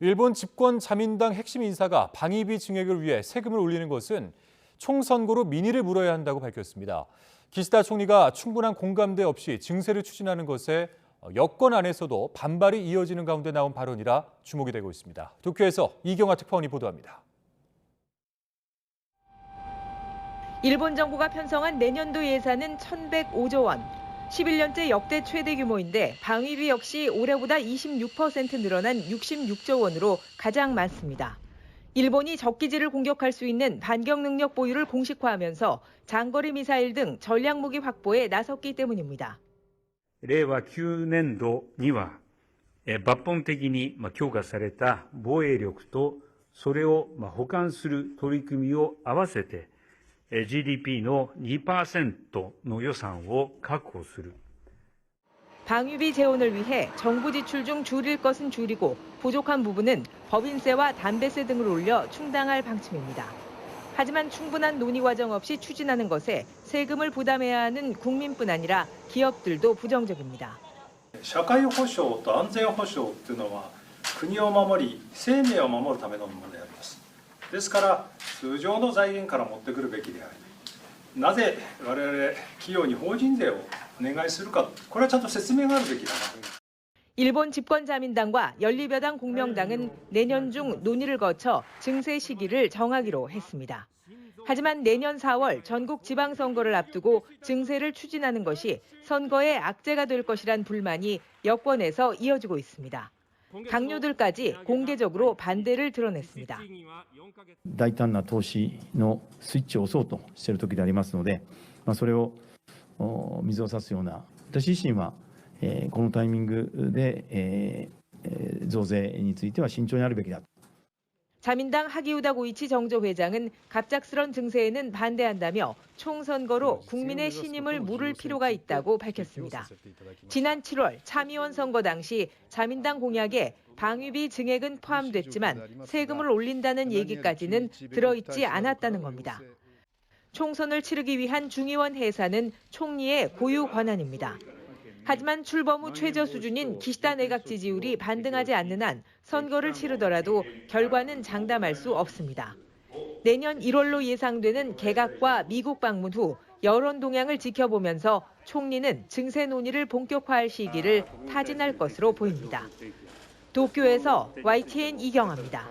일본 집권 자민당 핵심 인사가 방위비 증액을 위해 세금을 올리는 것은 총선거로 민의를 물어야 한다고 밝혔습니다. 기시다 총리가 충분한 공감대 없이 증세를 추진하는 것에 여권 안에서도 반발이 이어지는 가운데 나온 발언이라 주목이 되고 있습니다. 도쿄에서 이경아 특파원이 보도합니다. 일본 정부가 편성한 내년도 예산은 1,105조 원. 11년째 역대 최대 규모인데 방위비 역시 올해보다 26% 늘어난 66조 원으로 가장 많습니다. 일본이 적기지를 공격할 수 있는 반격 능력 보유를 공식화하면서 장거리 미사일 등 전략 무기 확보에 나섰기 때문입니다. 令和9年度には抜本的に強化された防衛力とそれを補完する取り組みを合わせて GDPの 2%の予算を確保する. 방위비 재원을 위해 정부 지출 중 줄일 것은 줄이고 부족한 부분은 법인세와 담배세 등을 올려 충당할 방침입니다. 하지만 충분한 논의 과정 없이 추진하는 것에 세금을 부담해야 하는 국민뿐 아니라 기업들도 부정적입니다. 社会保障と安全保障というのは国を守り生命を守るためのものであります。ですから通常の財源から持ってくるべきであり、なぜ我々企業に法人税をお願いするか、これはちゃんと説明があるべきだなと。 일본 집권 자민당과 연립여당 공명당은 내년 중 논의를 거쳐 증세 시기를 정하기로 했습니다. 하지만 내년 4월 전국 지방선거를 앞두고 증세를 추진하는 것이 선거에 악재가 될 것이란 불만이 여권에서 이어지고 있습니다. 당뇨들까지 공개적으로 반대를 드러냈습니다. 大胆な投資のスイッチを押そうとしている時でありますので、それを水を差すような、私自身はこのタイミングで増税については慎重にあるべきだ. 자민당 하기우다 고이치 정조 회장은 갑작스런 증세에는 반대한다며 총선거로 국민의 신임을 물을 필요가 있다고 밝혔습니다. 지난 7월 참의원 선거 당시 자민당 공약에 방위비 증액은 포함됐지만 세금을 올린다는 얘기까지는 들어있지 않았다는 겁니다. 총선을 치르기 위한 중의원 해산은 총리의 고유 권한입니다. 하지만 출범 후 최저 수준인 기시다 내각 지지율이 반등하지 않는 한 선거를 치르더라도 결과는 장담할 수 없습니다. 내년 1월로 예상되는 개각과 미국 방문 후 여론 동향을 지켜보면서 총리는 증세 논의를 본격화할 시기를 타진할 것으로 보입니다. 도쿄에서 YTN 이경아입니다.